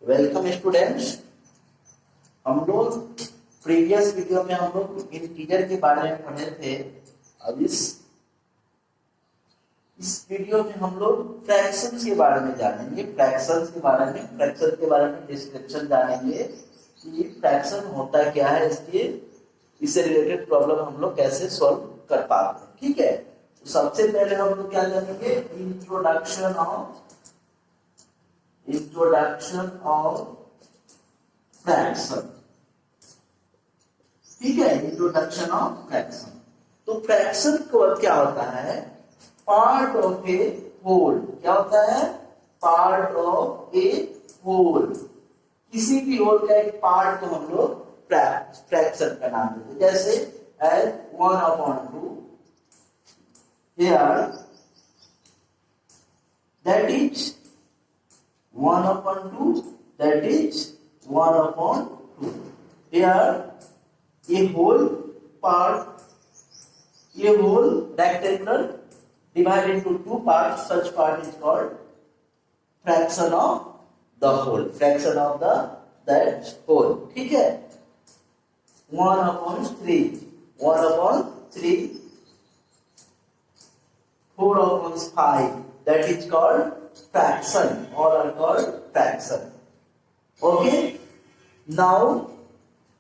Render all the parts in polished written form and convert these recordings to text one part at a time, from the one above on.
Welcome students. हम लोग previous video में हम लोग इंटीजर के बारे में पढ़े थे। अब इस वीडियो में हम लोग फ्रैक्शंस के बारे में जानेंगे। फ्रैक्शन के बारे में डिस्क्रिप्शन जानेंगे कि फ्रैक्शन होता क्या है, इससे रिलेटेड प्रॉब्लम हम लोग कैसे सॉल्व कर पाते हैं। ठीक है, तो सबसे पहले हम लोग क्या जानेंगे, इंट्रोडक्शन ऑफ फ्रैक्शन। ठीक है, इंट्रोडक्शन ऑफ फ्रैक्शन। तो फ्रैक्शन को क्या होता है, पार्ट ऑफ ए होल। क्या होता है, पार्ट ऑफ ए होल। किसी भी होल का एक पार्ट को हम लोग फ्रैक्शन का नाम देते हैं। जैसे as 1/2 here, that is 1/2, that is 1/2. Here a whole part, a whole rectangular divided into two parts, such part is called fraction of the whole, fraction of that whole. ठीक है, 1/3, 1/3, 4/5, that is called fraction. All are called fraction. Okay, now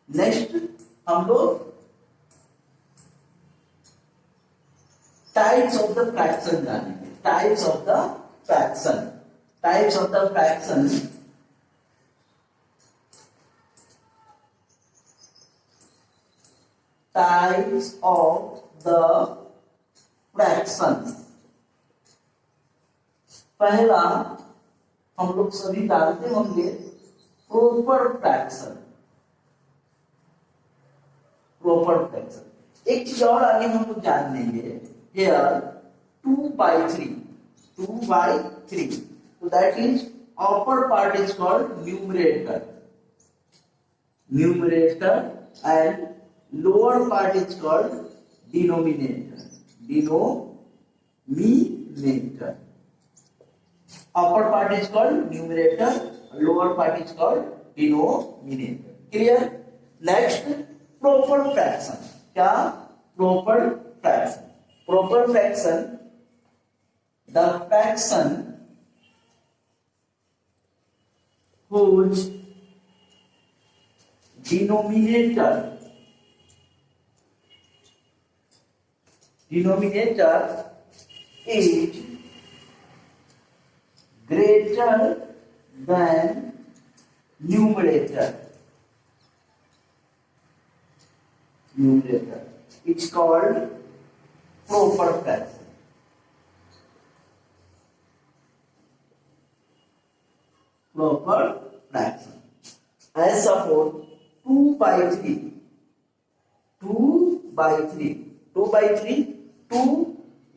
next हम लोग types of the fraction जानेंगे। Types of the fraction, types of the fraction. Types of the fraction. पहला हम लोग सभी जानते होंगे, प्रॉपर फ्रैक्शन। प्रॉपर फ्रैक्शन एक चीज और आगे हम लोग जान लेंगे। Here 2/3, 2/3, so that is upper part is called numerator, and lower part is called denominator. Upper part is called numerator, lower part is called denominator. Clear? Next, proper fraction. क्या? Proper fraction. Proper fraction, the fraction whose denominator is greater than numerator. It's called proper fraction. Proper fraction. As suppose 2/3, 2/3, 2/3, 2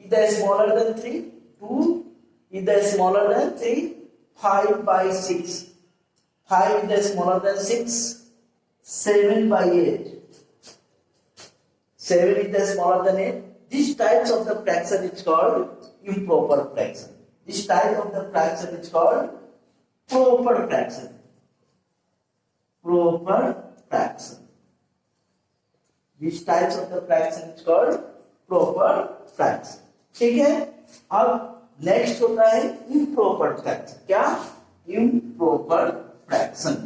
is the smaller than 3, 2 is the smaller than 3, 5/6, 5 is the smaller than 6, 7/8, 7 is the smaller than 8. These types of the fraction is called improper fraction. This type of the fraction is called proper fraction. Proper fraction. These types of the fraction is called proper fraction. ठीक है, अब next होता है improper fraction. क्या? Improper fraction.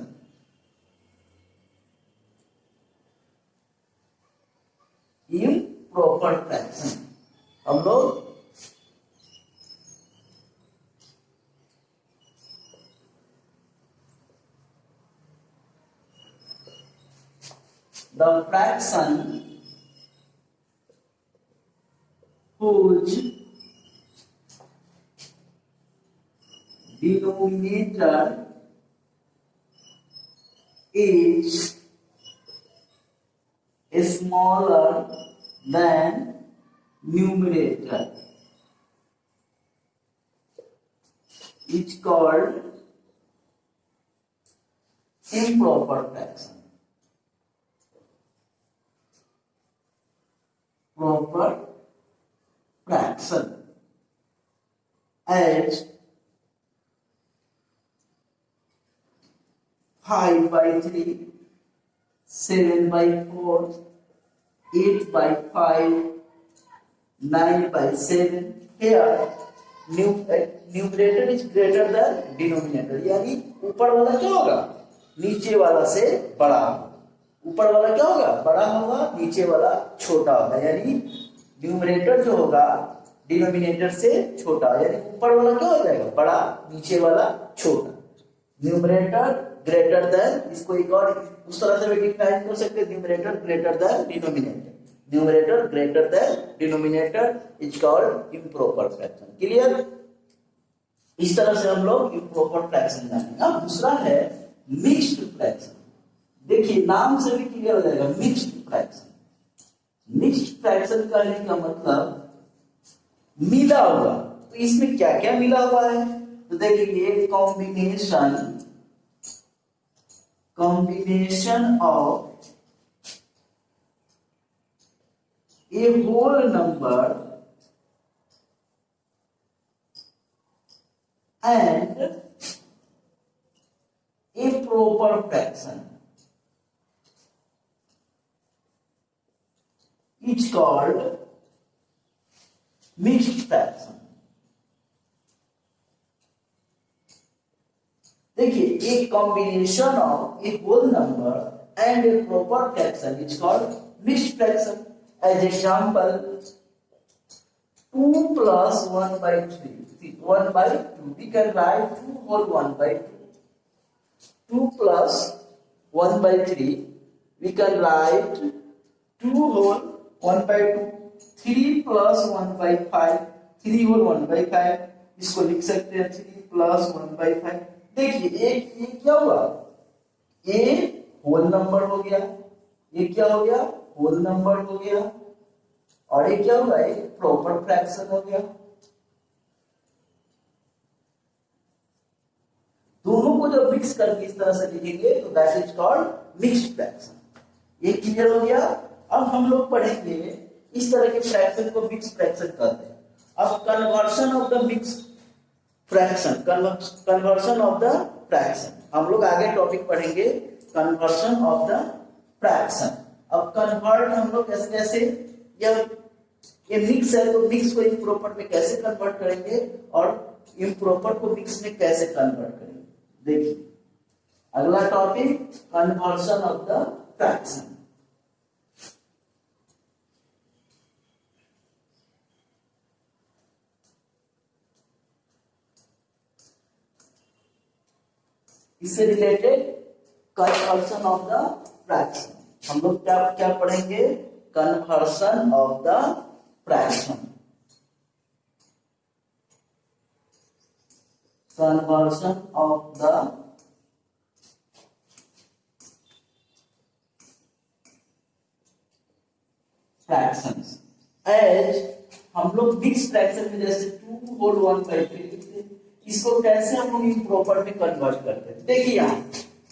improper fraction हम लोग the fraction whose denominator is smaller than numerator is called improper fraction. Proper fraction. As 5/3, 7/4, 8/5, 9/7. Here numerator is greater than denominator, यानी ऊपर वाला क्या होगा, नीचे वाला से बड़ा होगा। ऊपर वाला क्या होगा, बड़ा होगा, नीचे वाला छोटा होगा, यानी न्यूमरेटर जो होगा डिनोमिनेटर से छोटा, यानी ऊपर वाला क्या हो जाएगा, बड़ा, नीचे वाला छोटा। न्यूमरेटर ग्रेटर देन, इसको एक और उस तरह से भी डिफाइन कर सकते हैं, numerator greater than denominator. Numerator greater than denominator is called improper fraction. Clear? इस तरह से हम लोग इम्प्रॉपर फ्रैक्शन जानेंगे। अब दूसरा है मिक्स्ड फ्रैक्शन। देखिए नाम से भी क्लियर हो जाएगा, मिक्स्ड फ्रैक्शन। मिक्स्ड फ्रैक्शन कहने का मतलब मिला हुआ। तो इसमें क्या क्या मिला हुआ है, तो देखेंगे combination of a whole number and a proper fraction is called mixed fraction। देखिए, एक combination of a whole number and a proper fraction is called mixed fraction. As example, 2 plus 1/3. See, 1/2. We can write 2 whole 1/2. 2 plus 1/3. We can write 2 whole 1/2. 3 plus 1/5. 3 whole 1/5. इसको लिख सकते हैं 3 plus 1/5। देखिए एक ये क्या हुआ, ये होल नंबर हो गया, ये क्या हो गया, होल नंबर हो गया, और ये क्या होगा, एक प्रॉपर फ्रैक्शन हो गया। दोनों को जब मिक्स करके इस तरह से लिखेंगे तो that is called mixed fraction. ये क्लियर हो गया। अब हम लोग पढ़ेंगे इस तरह के फ्रैक्शन को मिक्स फ्रैक्शन कहते हैं। अब conversion of the mix fraction, conversion of the fraction, हम लोग आगे टॉपिक पढ़ेंगे कन्वर्शन ऑफ द फ्रैक्शन। अब कन्वर्ट हम लोग कैसे कैसे, ये मिक्स है तो मिक्स को इम्प्रॉपर में कैसे कन्वर्ट करेंगे और इम्प्रॉपर को मिक्स में कैसे कन्वर्ट करेंगे। देखिए अगला topic conversion of the fraction. इससे related conversion of the fraction हम लोग क्या क्या पढ़ेंगे, conversion of the fraction, conversion of the fractions. As हम लोग मिक्स फ्रैक्शन में जैसे 2 whole 1/3 लिखते हैं, इसको कैसे हम लोग इम्प्रॉपर में कन्वर्ट करते हैं। देखिए यहाँ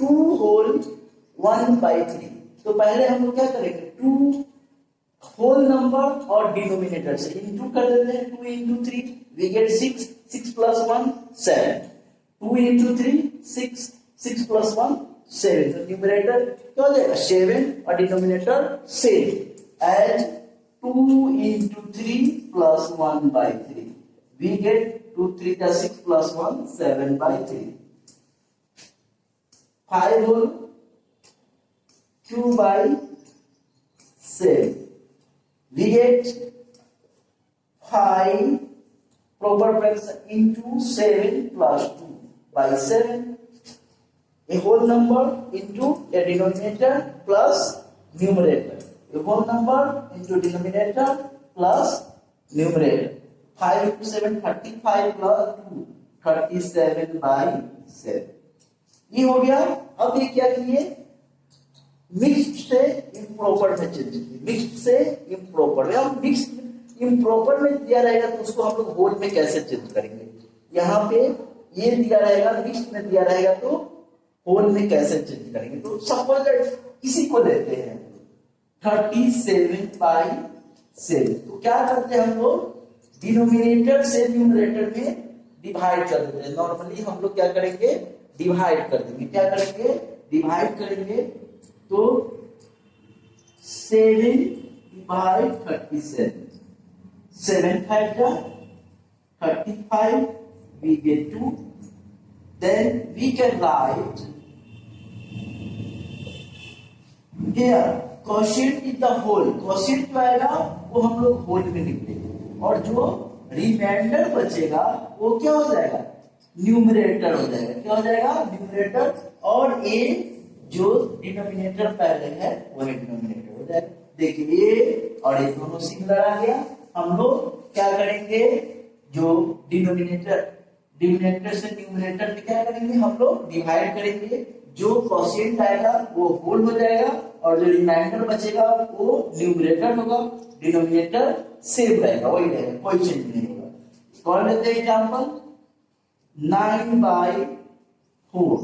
2 whole 1/3, तो पहले हम लोग क्या करेंगे, 2 होल नंबर और डिनोमिनेटर से इंटू कर देते हैं। 2 into 3 we get 6, 6 plus 1 7, 2 into 3 6, 6 plus 1 7, तो न्यूमरेटर क्या हो जाएगा 7 और denominator 7। As 2 into 3 plus 1/3 we get 2 3 का 6 plus 1 7/3। 5 whole 2/7 we get 5 proper fraction into 7 plus 2/7, a whole number into a denominator plus numerator, a whole number into denominator plus numerator। 5 into 7 35 plus 2 37/7। ये हो गया। अब ये क्या किए, mixed से improper में चेंज किए, मिक्स्ड से इम्प्रॉपर। अब मिक्स्ड इम्प्रॉपर में दिया रहेगा तो उसको हम लोग होल में कैसे चेंज करेंगे। यहाँ पे ये दिया रहेगा, मिक्स्ड में दिया रहेगा तो होल में कैसे चेंज करेंगे। तो सपोज इसी को लेते हैं 37/7, तो क्या करते हैं हम लोग, डिनोमिनेटर से न्यूमरेटर में डिवाइड कर देते हैं। नॉर्मली हम लोग क्या करेंगे, डिवाइड कर देंगे। क्या करेंगे, डिवाइड करेंगे तो 7/37, 7 5 जा 35, we get 2. Then we can write here quotient is the whole. quotient जो आएगा वो हम लोग होल में लिखेंगे और जो रिमाइंडर बचेगा वो क्या हो जाएगा, न्यूमरेटर हो जाएगा। क्या हो जाएगा, न्यूमरेटर। और ए जो डिनोमिनेटर पहले है वही डिनोमिनेटर हो जाएगा। देखिए ये और ये दोनों सिमिलर आ गया। हम लोग क्या करेंगे, जो डिनोमिनेटर से न्यूमरेटर में क्या करेंगे, हम लोग डिवाइड करेंगे। जो क्वोशिएंट आएगा वो होल हो जाएगा और जो रिमाइंडर बचेगा वो न्यूमरेटर होगा, डिनोमिनेटर सेम रहेगा, वही रहेगा, कोई चेंज नहीं होगा। कौन लेते हैं एग्जांपल, 9/4।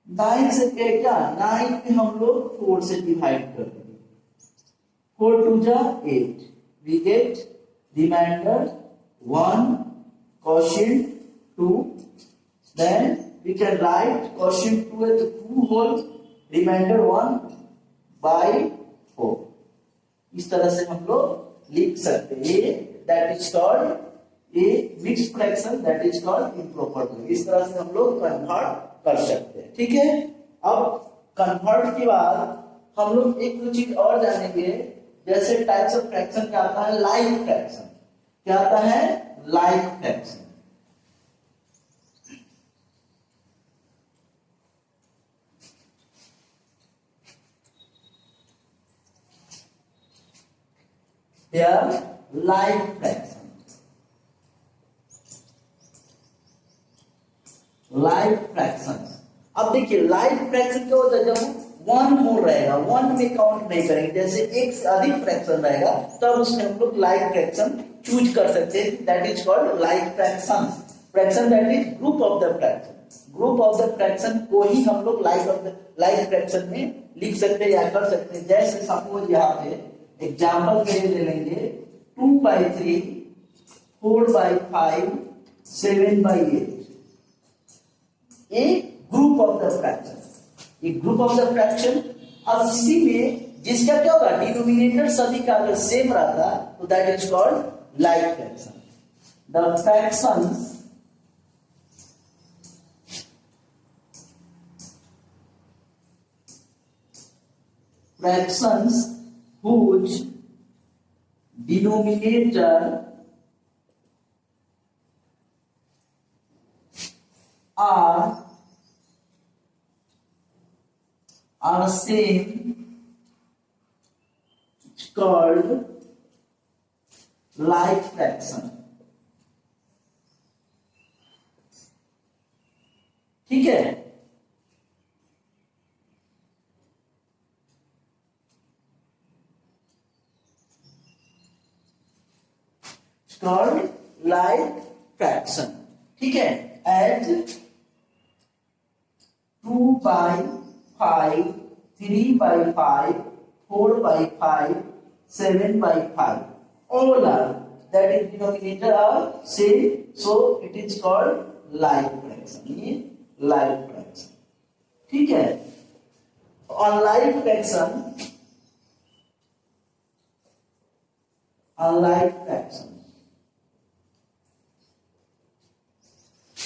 9 से क्या, 9 में हम लोग 4 से डिवाइड कर देंगे। 4 2 जा 8, we get remainder 1, quotient 2. Then we can write quotient 2 as 2 whole, remainder 1/4। इस तरह से हम लोग लिख सकते हैं। That is called a mixed fraction, that is called improper. इस तरह से हम लोग कन्वर्ट कर सकते हैं। ठीक है, अब कन्वर्ट के बाद हम लोग एक दो चीज और जानेंगे। जैसे टाइप्स ऑफ फ्रैक्शन क्या आता है, लाइक फ्रैक्शन। क्या आता है, like fraction. Like fraction. Like fraction, अब देखिए लाइक फ्रैक्शन क्या होता है, जब 1 मोर रहेगा, 1 में काउंट नहीं करेंगे। जैसे एक से अधिक फ्रैक्शन रहेगा तब उसमें हम लोग लाइक फ्रैक्शन चूज कर सकते हैं। That is called like fraction. Fraction that is group of the fraction. Group of the fraction को ही हम लोग लाइक फ्रैक्शन में लिख सकते हैं या कर सकते हैं। जैसे सपोज यहाँ पे एग्जाम्पल के लिए ले लेंगे 2/3, 4/5, 7/8। एक ग्रुप ऑफ द फ्रैक्शन, एक ग्रुप ऑफ द फ्रैक्शन। अब इसी में जिसका क्या होगा, डिनोमिनेटर सभी का अगर सेम रहता तो that is called like fraction. The fractions whose denominator are same, it's called like fraction। ठीक है, called like fraction। ठीक है, as 2/5, 3/5, 4/5, 7/5, all are, that is denominator are same, so it is called like fraction। ये like fraction। ठीक है, on like fraction,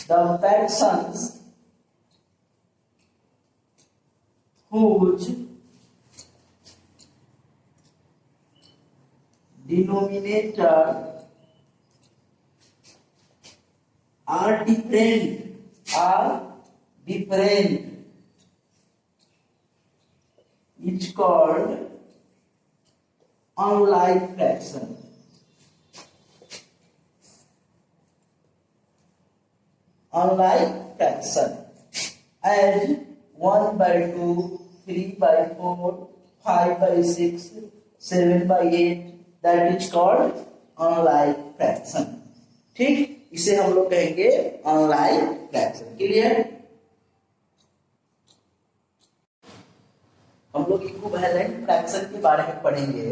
the fractions whose denominator are different, it's called unlike fraction। unlike fraction, as 1/2, 3/4, 5/6, 7/8, that is called unlike fraction। ठीक, इसे हम लोग कहेंगे unlike fraction। Clear? हम लोग इक्विवेलेंट फ्रैक्शन के बारे में पढ़ेंगे।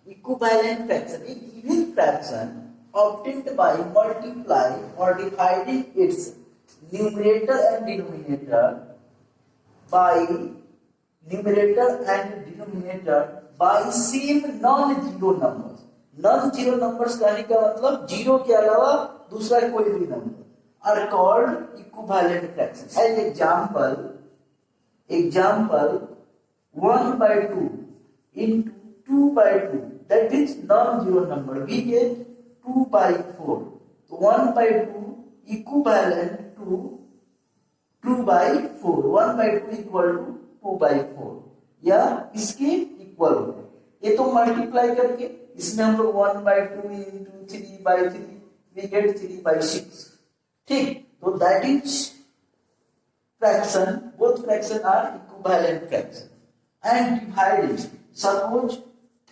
इक्विवेलेंट फ्रैक्शन, एक given fraction obtained by multiplying or dividing its numerator and denominator by numerator and denominator by same non-zero numbers. Non-zero numbers कहने का मतलब जीरो के अलावा दूसरा कोई भी number are called equivalent fractions. As example 1 by 2 into 2 by 2, that is non-zero number, we get 2 by 4. So 1 by 2 equivalent to 2 by 4. 1 by 2 equal to 2 by 4 या इसके इक्वल होगा। ये तो मल्टीप्लाई करके इसमें हम लोग 1 by 2 into 3 by 3 we get 3 by 6। ठीक, तो that is fraction, both fraction are equivalent fraction। and divide it, suppose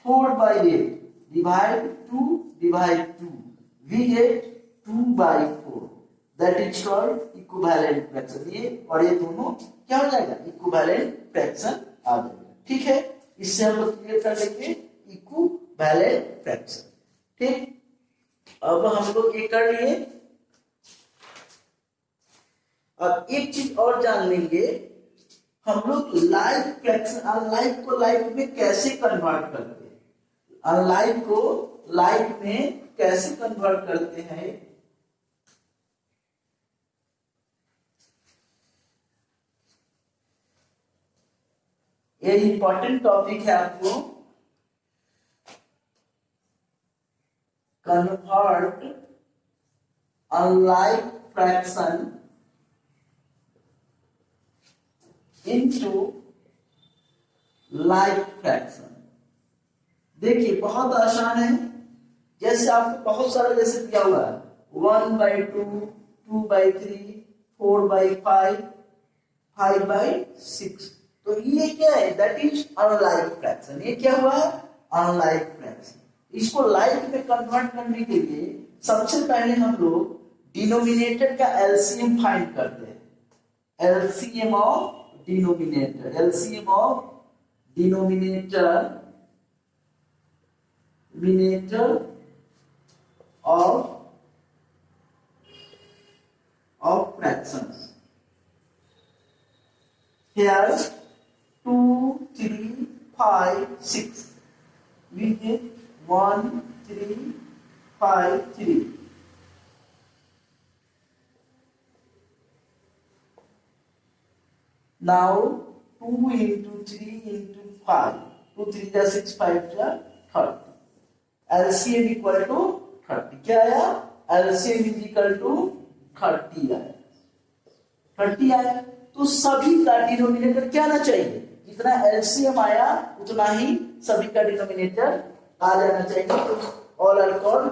4 by 8 divide 2 we get 2 by 4, that is called equivalent fraction। ये और ये दोनों क्या हो जाएगा, equivalent fraction आ जाएगा। ठीक है, इससे हम लोग क्लियर कर लेंगे equivalent fraction। ठीक, अब हम लोग ये कर लिए। अब एक चीज और जान लेंगे, हम लोग लाइक फ्रैक्शन, अनलाइक को लाइक में कैसे कन्वर्ट करते हैं, अनलाइक को लाइक में कैसे कन्वर्ट करते हैं। ये इंपॉर्टेंट टॉपिक है आपको, convert unlike fraction into like fraction. देखिए बहुत आसान है, जैसे आपको बहुत सारा जैसे दिया हुआ है 1 by 2, 2 by 3, 4 by 5, 5 by 6, तो ये क्या है, दैट इज अनलाइक फ्रैक्शन। ये क्या हुआ है, अनलाइक फ्रैक्शन। इसको लाइक में कन्वर्ट करने के लिए सबसे पहले हम लोग डिनोमिनेटर का एलसीएम फाइंड करते हैं। LCM of denominator, LCM of denominator of fractions। Here 2, 3, 5, 6, we get 1, 3, 5, 3। Now 2 into 3 into 5, 2 3 जा 6, 5 जा 30, LCM equal to 30। क्या आया, LCM is equal to 30 आया, 30 आया। तो सभी का डिनोमिनेटर क्या आना चाहिए, जितना LCM आया उतना ही सभी का डिनोमिनेटर आ जाना चाहिए। All are called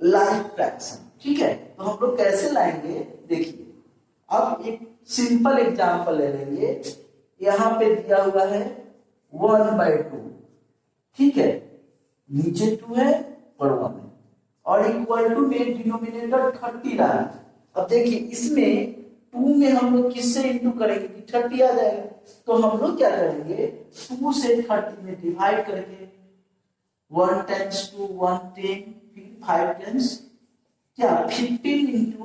like fraction. ठीक है, तो हम लोग कैसे लाएंगे, देखिए अब एक सिंपल एग्जांपल ले लेंगे। यहां पे दिया हुआ है 1 by 2, ठीक है, नीचे 2 है और 1 है, और इक्वल टू में डिनोमिनेटर 30 रहा है। अब देखिए इसमें 2 में हम लोग किससे इंटू करेंगे कि 30 आ जाएगा, तो हम लोग क्या करेंगे 2 से 30 में डिवाइड करके 1 times 2 1 10, फिर 5 times क्या 15 into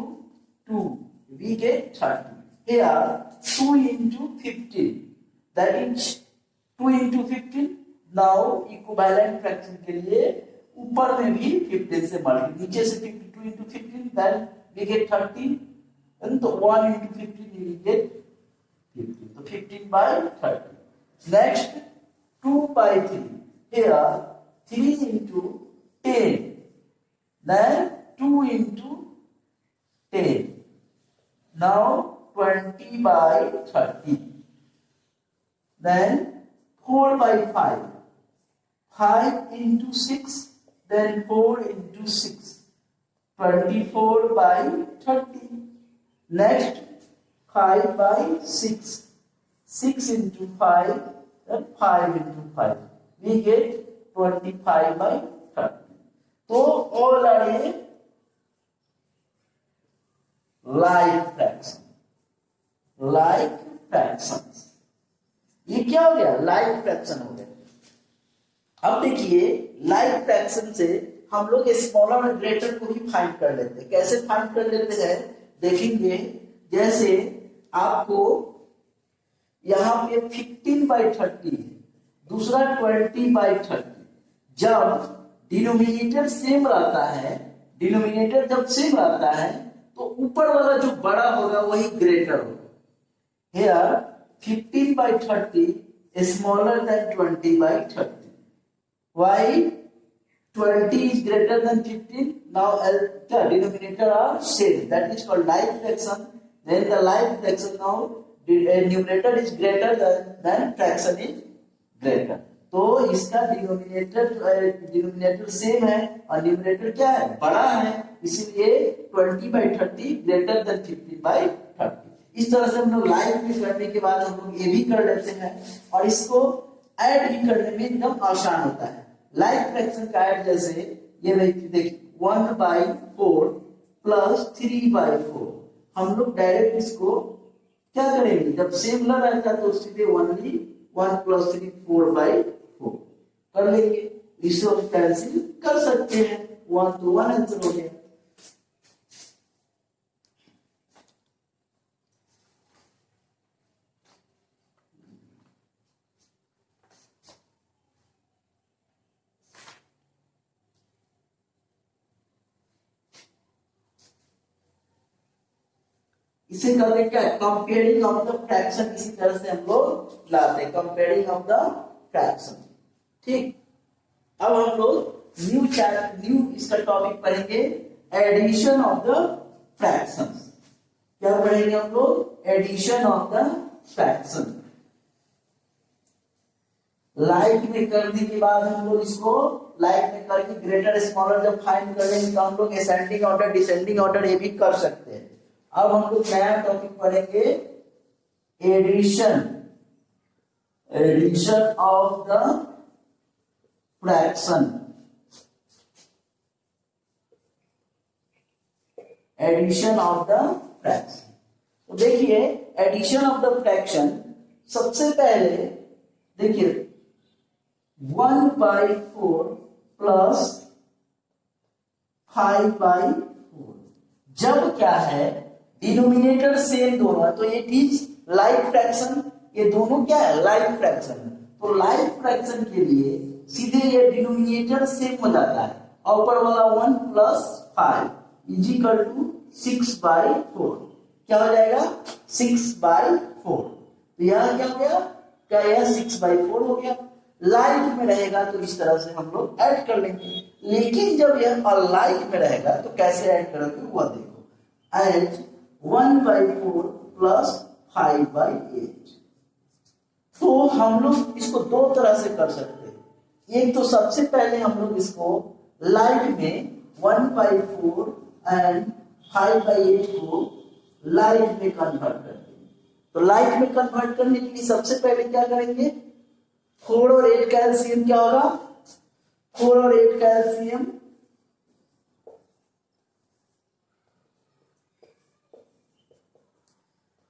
2 we get 30। Here 2 into 15, that is 2 into 15। Now equivalent fraction के लिए ऊपर में भी 15 से मल्टीप्लाई, नीचे से 2 into 15, then we get 30, and the 1 into 15 we get 15, so 15 by 30। Next 2 by 3, here 3 into 10, then 2 into 10, now 20 by 30, then 4 by 5, 5 into 6, then 4 into 6, 24 by 30। Next 5 by 6, 6 into 5, then 5 into 5, we get 25 by 30। तो all are a like fraction, like fractions। ये क्या हो गया, like fraction हो गया। अब देखिए like fraction से हम लोग स्मॉलर और ग्रेटर को भी फाइंड कर लेते हैं। कैसे फाइंड कर लेते हैं देखेंगे। जैसे आपको यहाँ पे 15/30 है, दूसरा 20/30। जब डिनोमिनेटर सेम रहता है, डिनोमिनेटर जब सेम रहता है तो ऊपर वाला जो बड़ा होगा वही ग्रेटर होगा। Here 15/30 is smaller than 20/30. Why 20 is greater than 15? Now the denominator are same. That is called like fraction. Then the like fraction now numerator is greater than fraction is greater. तो इसका denominator same है और numerator क्या है, बड़ा है, इसलिए 20/30 greater than 15/30। इस तरह से हम लोग लाइक भी करने के बाद हम लोग ये भी कर लेते हैं और इसको ऐड भी करने में एकदम आसान होता है। लाइक फ्रैक्शन का ऐड जैसे ये देखिए 1/4 प्लस 3/4, हम लोग डायरेक्ट इसको क्या करेंगे, जब सेम ना रहता तो सीधे ओनली 1 + 3 4/4 कर लेंगे, इसको कैंसिल कर सकते हैं, 1 to 1 आंसर हो गया। इसे कहते हैं क्या, कंपेयरिंग ऑफ द फ्रैक्शन। इसी तरह से हम लोग लाते हैं कंपेयरिंग ऑफ द फ्रैक्शन। ठीक, अब हम लोग न्यू इसका टॉपिक पढ़ेंगे, एडिशन ऑफ द फ्रैक्शंस। क्या पढ़ेंगे हम लोग, addition of the fraction. Like में करने के बाद हम लोग इसको लाइक में करके ग्रेटर स्मॉलर जब फाइंड करेंगे तो हम लोग असेंडिंग ऑर्डर डिसेंडिंग ऑर्डर ये भी कर सकते हैं। अब हम लोग नया टॉपिक पढ़ेंगे, addition of the fraction. Addition of the fraction, तो देखिए एडिशन ऑफ द फ्रैक्शन, सबसे पहले देखिए 1/4 प्लस 5/4, जब क्या है डिनोमिनेटर सेम दोनों है तो ये इज लाइक फ्रैक्शन, ये दोनों क्या है लाइक फ्रैक्शन। तो लाइक फ्रैक्शन के लिए सीधे ये डिनोमिनेटर सेम हो जाता है और ऊपर वाला 1 + 5 इजिकल टू 6/4, क्या हो जाएगा 6/4। तो यह क्या हो गया, क्या यह 6/4 हो गया। लाइक में रहेगा तो इस तरह से हम लोग ऐड कर लेंगे, लेकिन जब यह अलाइक में रहेगा तो कैसे ऐड करोगे वो देखो, ऐड 1/4 प्लस 5/8। तो हम लोग इसको दो तरह से कर सकते हैं। एक तो सबसे पहले हम लोग इसको लाइक में 1/4 एंड 5/8 को लाइक में कन्वर्ट करते हैं। तो लाइक में कन्वर्ट करने के लिए सबसे पहले क्या करेंगे, 4 और 8 का एलसीएम क्या होगा, 4 और 8 का एलसीएम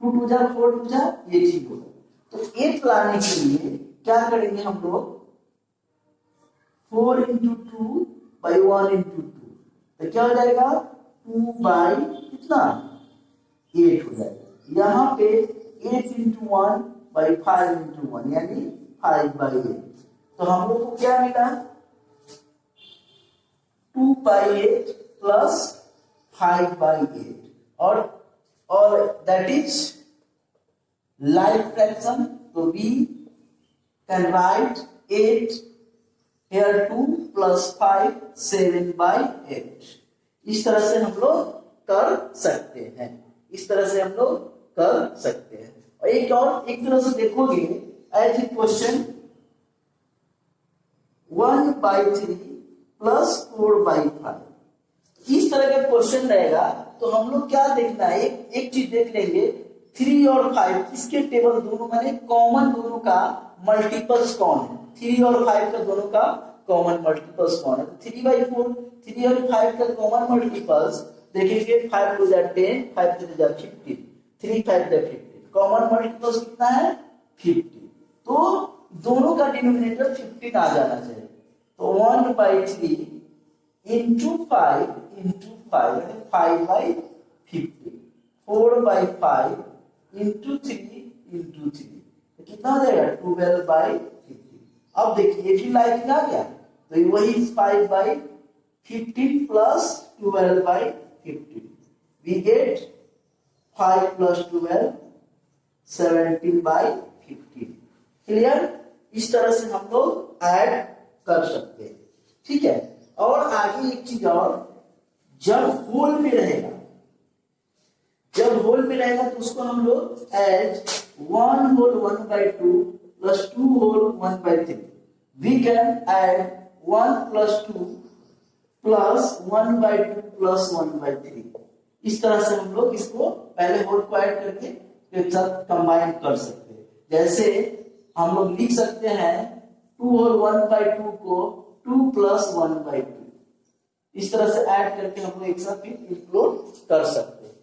2 2 जा 4 2 जा ये चीज होगा। तो 8 लाने के लिए क्या करेंगे हम लोग, 4 × 2 / 1 × 2, तो क्या हो जाएगा 2 कितना 8 हो जाएगा। यहाँ पे 8 × 1 / 5 × 1 यानी 5/8। तो हम लोग को क्या मिला 2/8 प्लस 5/8 और that is like fraction, so we can write 8 here 2 plus 5 7/8। इस तरह से हम लोग कर सकते हैं, इस तरह से हम लोग कर सकते हैं। और एक तरह से देखोगे एज ए क्वेश्चन 1/3 प्लस 4/5, इस तरह का क्वेश्चन रहेगा तो हम लोग क्या देखना है, एक चीज देख लेंगे 3 और 5 इसके टेबल दोनों माने कॉमन दोनों का मल्टीपल्स कौन है, 3 और 5 का दोनों का कॉमन मल्टीपल्स कौन है। 3/4 3 और 5 का कॉमन मल्टीपल्स देखेंगे 5 2 जा 10 5 3 जा 15 3 5 जा 15, कॉमन मल्टीपल्स कितना है 50। तो दोनों का डिनोमिनेटर 15 आ जाना चाहिए। तो 1/3 into 5 into 5 यानी 5/50, 4/5 into 3 into 3, तो कितना हो जाएगा 12/15। अब देखिए ये लाइक आ गया तो वही 5/15 plus 12/15 we get 5 plus 12 17/15। Clear? इस तरह से हम लोग ऐड कर सकते हैं। ठीक है, और आगे एक चीज और, जब होल में रहेगा तो उसको हम लोग as 1 whole 1/2 plus 2 whole 1/3 we can add 1 plus 2 plus 1/2 plus 1/3। इस तरह से हम लोग इसको पहले होल को ऐड करके एक साथ कंबाइन कर सकते हैं। जैसे हम लोग लिख सकते हैं 2 होल 1/2 को 2 प्लस 1/2। इस तरह से ऐड करके हम लोग एक साथ इंक्लूड कर सकते हैं।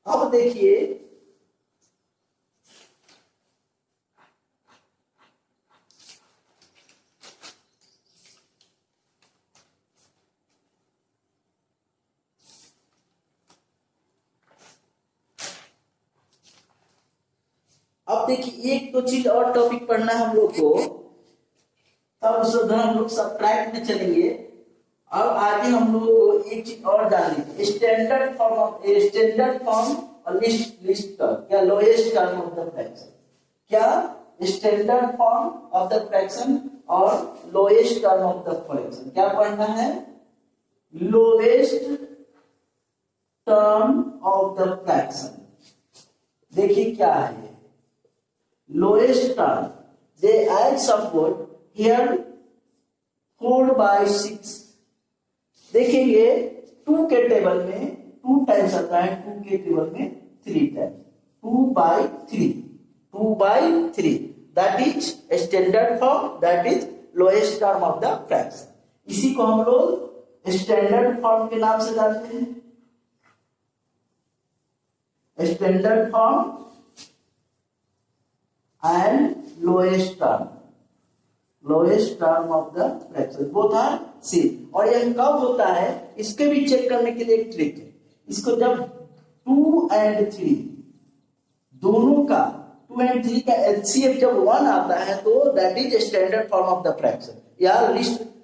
अब देखिए एक तो चीज और टॉपिक पढ़ना है हम लोग को, तब उसमें हम लोग सब्ट्रैक्ट में चलेंगे। अब आगे हम लोग को एक चीज और जानेंगे, स्टैंडर्ड फॉर्म और लिस्ट टर्म, क्या lowest term of the fraction, क्या standard form of the fraction और lowest term of the fraction. क्या पढ़ना है? Lowest term of the fraction. देखिए क्या है lowest term, they add support here 4/6। देखेंगे 2 के टेबल में 2 टाइम्स आता है, 2 के टेबल में 3 times, 2/3 that is standard form, that is lowest term of the fraction. इसी को हम लोग स्टैंडर्ड फॉर्म के नाम से जानते हैं, standard form and lowest term of the fraction, both are same. और यह कब होता है इसके भी चेक करने के लिए एक ट्रिक है। इसको जब 2 and 3 दोनों का 2 and 3 का एलसीएम जब 1 आता है तो that is standard form of the fraction या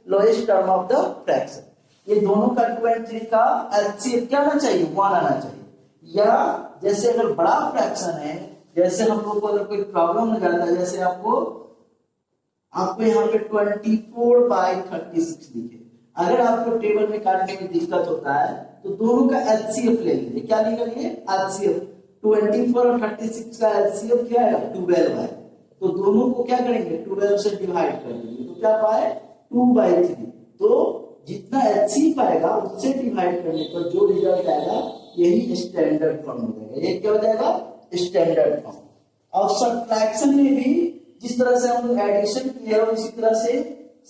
lowest term of the fraction. ये दोनों का 2 and 3 का एलसीएम क्या आना चाहिए? 1 आना चाहिए। या जैसे अगर बड़ा फ्रैक्शन है, जैसे हम लोग को अगर कोई प्रॉब्लम हो जाता है, जैसे आपको यहाँ पे 24/36 दिखे, अगर आपको टेबल में काटने में दिक्कत होता है तो दोनों का एलसीएम ले लीजिए। क्या निकलिए? एलसीएम। 24 और 36 का एलसीएम क्या है? 12 है। तो दोनों को क्या करेंगे? 12 से डिवाइड कर देंगे तो क्या पाए? 2/3। तो जितना एलसीएम पाएगा उससे डिवाइड करने पर जो रिजल्ट आएगा यही स्टैंडर्ड फॉर्म हो जाएगा। ये क्या हो जाएगा? Standard form. और सब्ट्रैक्शन में भी जिस तरह से हम लोग एडिशन किए हैं उसी तरह से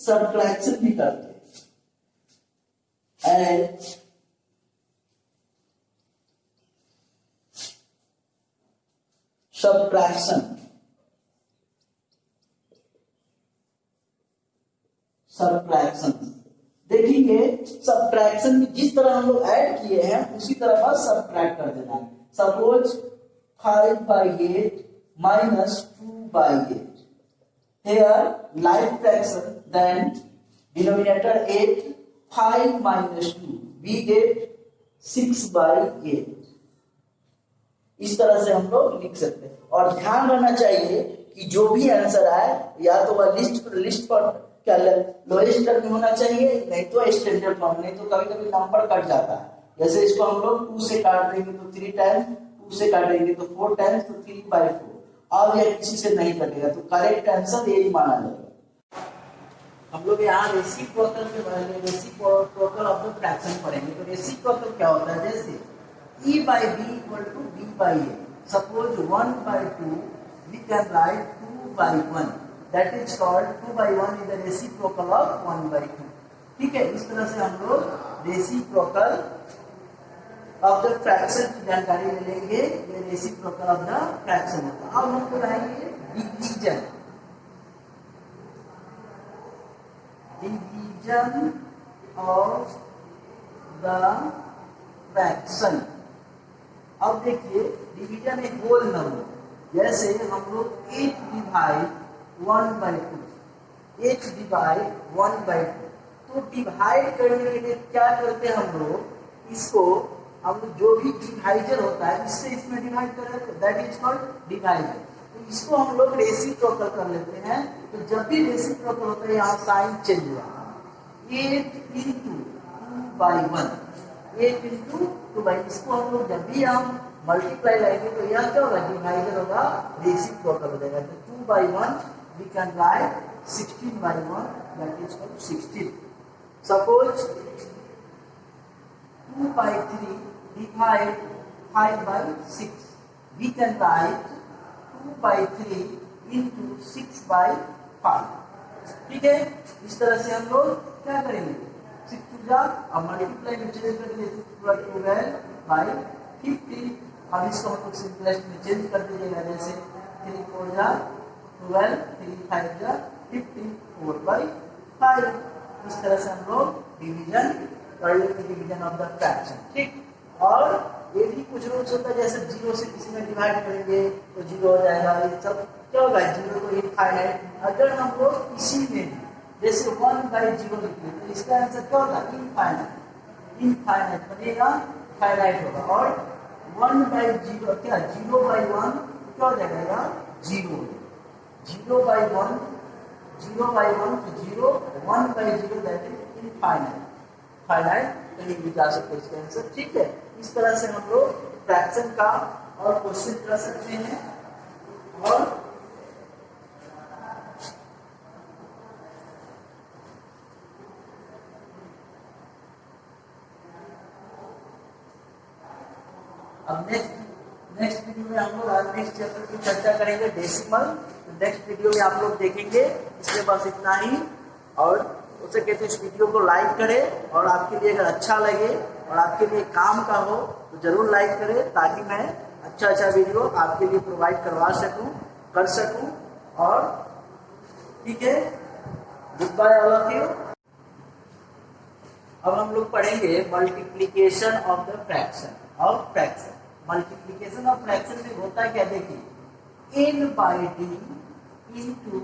सब्ट्रैक्शन भी करते हैं। एंड सब्ट्रैक्शन देखेंगे, सब्ट्रैक्शन में जिस तरह हम लोग ऐड किए हैं उसी तरह बस सब्ट्रैक्ट कर देना है। Suppose 5/8 minus 2/8. Here like fraction, then denominator 8, 5 minus 2, we get 6/8। इस तरह से हम लोग लिख सकते हैं। और ध्यान रखना चाहिए कि जो भी आंसर आए या तो वह लिस्ट पर क्या लोएस्ट टर्म में होना चाहिए, नहीं तो स्टैंडर्ड फॉर्म। नहीं तो कभी कभी नंबर कट जाता है, जैसे इसको हम लोग 2 से काट देंगे तो 3 टाइम्स, 2 से काटेंगे तो 4 टाइम्स, तो 3/4। और यह किसी से नहीं कटेगा तो करेक्ट आंसर यही माना जाएगा। हम लोग यहाँ रेसिप्रोकल के बारे में, रेसिप्रोकल ऑफ द फ्रैक्शन पढ़ेंगे। तो रेसिप्रोकल क्या होता है? जैसे E/B = B/A। Suppose 1/2 we can write 2/1, that is called 2/1 is the reciprocal of 1/2। ठीक है, इस तरह से हम लोग रेसिप्रोकल ऑफ द फ्रैक्शन की जानकारी ले लेंगे। ये रेसिप्रोकल ऑफ द फ्रैक्शन होता है। अब हम पढ़ाएंगे डिवीजन ऑफ द फ्रैक्शन। अब देखिए डिवीजन एक होल नंबर, जैसे हम लोग 8 डिवाइड 1/2, 8 डिवाइड 1/2, तो डिवाइड करने के लिए क्या करते हैं हम लोग, इसको हम लोग जो भी डिवाइजर होता है इससे इसमें डिवाइड करें, दैट इज कॉल्ड डिवाइजर। तो इसको हम लोग रेसिप्रोकल कर लेते हैं। तो जब भी रेसिप्रोकल होता है यहाँ साइन चेंज हुआ, 8 इंटू 2/1, 8 इंटू 2/, इसको हम लोग जब भी हम मल्टीप्लाई लाएंगे तो यह क्या होगा, डिवाइजर होगा, रेसिप्रोकल हो जाएगा। तो 2/1 we can write 16/1, that is called 16। Suppose 2/3 divide 5/6, we can write 2/3 into 6/5। ठीक है, इस तरह से हम लोग क्या करेंगे, 6 टू जा और मल्टीप्लाई में चेंज करेंगे, 12/50। अब इसको हम लोग सिंपलेस्ट में चेंज कर दीजिएगा, जैसे 3 4 जा 12, 3 5 जा 50, 4/5। इस तरह से हम लोग डिवीजन कर लेंगे, डिवीजन ऑफ द फ्रैक्शन। ठीक, और ये भी कुछ रूल्स होता है, जैसे 0 से किसी में डिवाइड करेंगे तो 0 हो जाएगा, ये सब क्या होगा, 0 को इनफाइनाइट। अगर हम लोग इसी में जैसे 1/0 लिखें तो इसका आंसर क्या होगा, इनफाइनाइट, इनफाइनाइट बनेगा, फाइनाइट होगा। और 1/0 क्या, 0/1 क्या हो जाएगा, 0, 0/1, 0/1 तो 0, 1/0 दैट इज इनफाइनाइट, फाइनाइट कहीं भी जा सकते हैं इसका आंसर। ठीक है, इस तरह से हम लोग फ्रैक्शन का और क्वेश्चन कर सकते हैं। और अब नेक्स्ट वीडियो में हम लोग आज नेक्स्ट चैप्टर की चर्चा करेंगे, डेसिमल। तो नेक्स्ट वीडियो में आप लोग देखेंगे। इसके बस इतना ही, और हो सके तो इस वीडियो को लाइक करें, और आपके लिए अगर अच्छा लगे और आपके लिए काम का हो तो जरूर लाइक करें, ताकि मैं अच्छा वीडियो आपके लिए प्रोवाइड करवा सकूं, कर सकूं। और ठीक है, goodbye all of you. अब हम लोग पढ़ेंगे multiplication of the fraction, of fraction. Multiplication of fraction में होता क्या, देखिए, n/d इंटू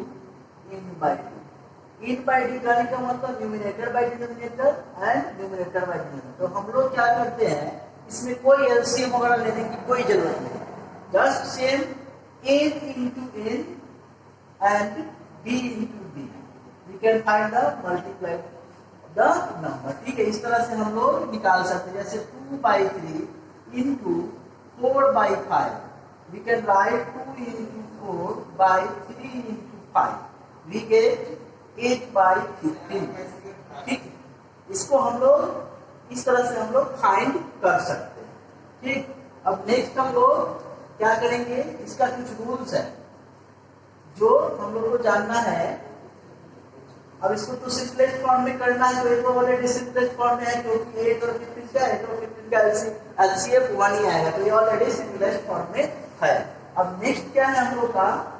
n/d। n/d का मतलब numerator by denominator and numerator by denominator. तो हम लोग क्या करते हैं, इसमें कोई एलसीएम वगैरह लेने की कोई जरूरत नहीं, just same n into n and d into d, we can find the multiply the number। ठीक है, इस तरह से हम लोग निकाल सकते हैं, जैसे 2/3 into 4/5, we can write 2 into 4/3 into 5, we get 8/15। ठीक, इसको हम लोग इस तरह से हम लोग फाइंड कर सकते हैं। ठीक, अब नेक्स्ट हम लोग क्या करेंगे, इसका कुछ रूल्स है जो हम लोग को जानना है। अब इसको तो सिंपलेस्ट फॉर्म में करना है, तो ये तो ऑलरेडी सिंपलेस्ट फॉर्म में है, क्योंकि 8 और 15 क्या है, 8 और 15 का एलसीएम 1 ही आएगा, तो ये ऑलरेडी सिंपलेस्ट फॉर्म में है। अब नेक्स्ट क्या है हम लोग का,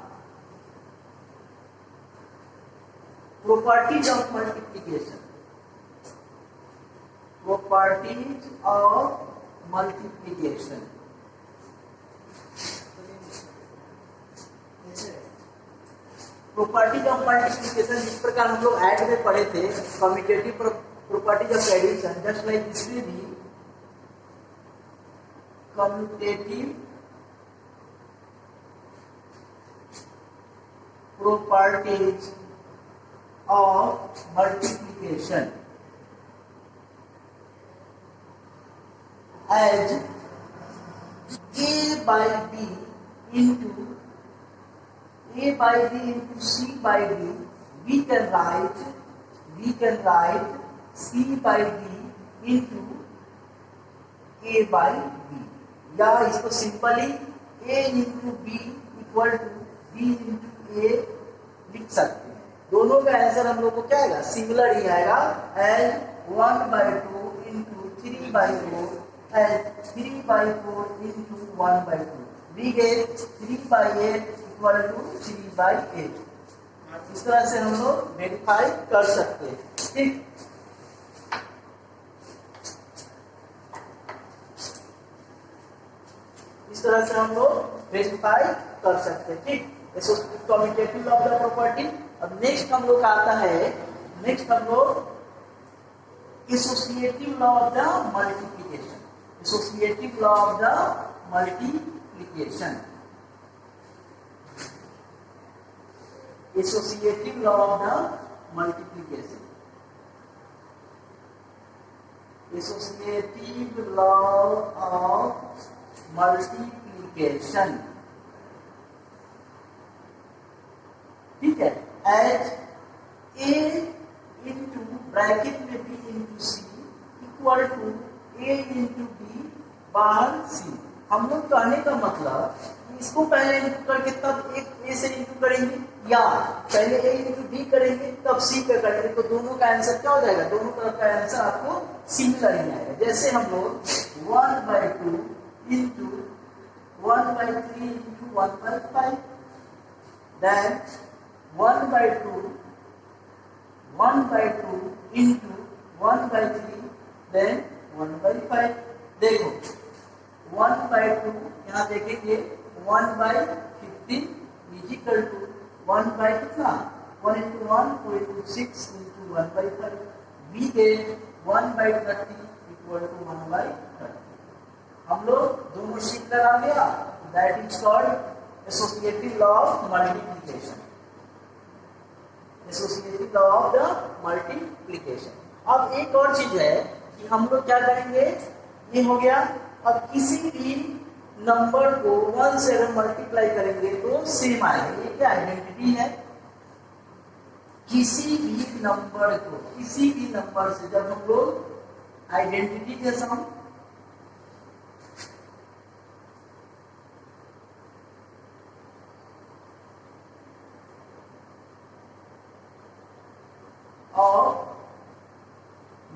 properties of multiplication, properties of multiplication। Properties of multiplication जिस प्रकार हम लोग ऐड में पढ़े थे, commutative properties of addition, just like इसमें भी commutative properties of multiplication as a/b into c/d, we can write c/d into a/b, या इसको simply a into b equal to b into a लिख सकते हैं। दोनों का आंसर हम लोग को क्या आएगा, सिमिलर ही आएगा, as 1/2 into 3/4 as 3/4 into 1/2, we get 3/8 equal to 3/8। इस तरह से हम लोग वेरीफाई कर सकते हैं। ठीक, इस तरह से हम लोग वेरीफाई कर सकते हैं। ठीक, commutative law of the property. अब नेक्स्ट हम लोग आता है, नेक्स्ट हम लोग associative law of the multiplication. Associative law of the multiplication, associative law of the multiplication, associative law of multiplication. ठीक है, एज ए इंटू ब्रैकेट में B into C equal to A into B बार C. हम लोग कहने का मतलब इसको पहले इंटू करके तब एक ए से इंटू करेंगे, या पहले ए इंटू बी करेंगे तब सी का करेंगे, तो दोनों का आंसर क्या हो जाएगा? दोनों तरफ का आंसर आपको सिमिलर ही आएगा। जैसे हम लोग 1/2 into 1/3 into 1/5, then 1/2 into 1/3 then 1/5। देखो 1/2 यहाँ देखेंगे 1/15 इज इक्वल टू 1 बाई कितना 1 into 1 2 into 6 into 1/5। We get 1/30 equal to 1/30। हम लोग दोनों सिमिलर आ गया, that is called associative law of multiplication, associative law of the multiplication. अब एक और चीज है कि हम लोग क्या करेंगे, ये हो गया। अब किसी भी नंबर को 1 से अगर मल्टीप्लाई करेंगे तो सेम आएगा, ये क्या आइडेंटिटी है। किसी भी नंबर को, किसी भी नंबर से जब हम लोग आइडेंटिटी के सम और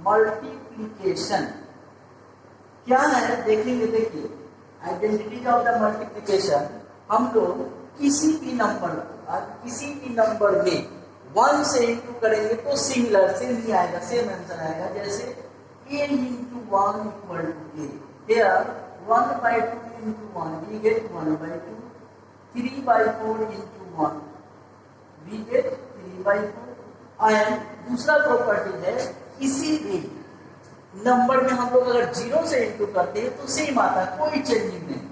मल्टीप्लिकेशन क्या है देखेंगे। देखिए आइडेंटिटी ऑफ द मल्टीप्लिकेशन, हम लोग किसी भी नंबर में 1 से इंटू करेंगे तो सिमिलर से नहीं आएगा, सेम आंसर आएगा। जैसे a into 1 equal to a, here 1/2 into 1 we get 1/2, 3/4 into 1 we get 3/4। And दूसरा प्रॉपर्टी है, किसी भी नंबर में हम लोग अगर 0 से इंटू करते हैं तो सेम आता है, कोई चेंजिंग नहीं।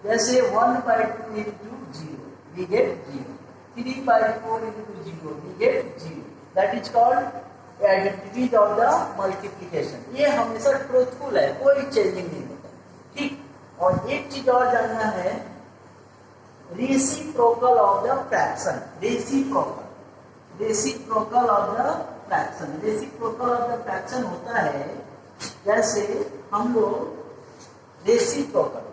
जैसे 1/2 into 0 we get 0, 3/4 into 0 we get 0। That is called identity of the multiplication. ये हमेशा ट्रूथफुल है, कोई चेंजिंग नहीं होता। ठीक, और एक चीज और जानना है, reciprocal of the fraction. Reciprocal of the fraction, reciprocal of the fraction होता है जैसे हम लोग रेसिप्रोकल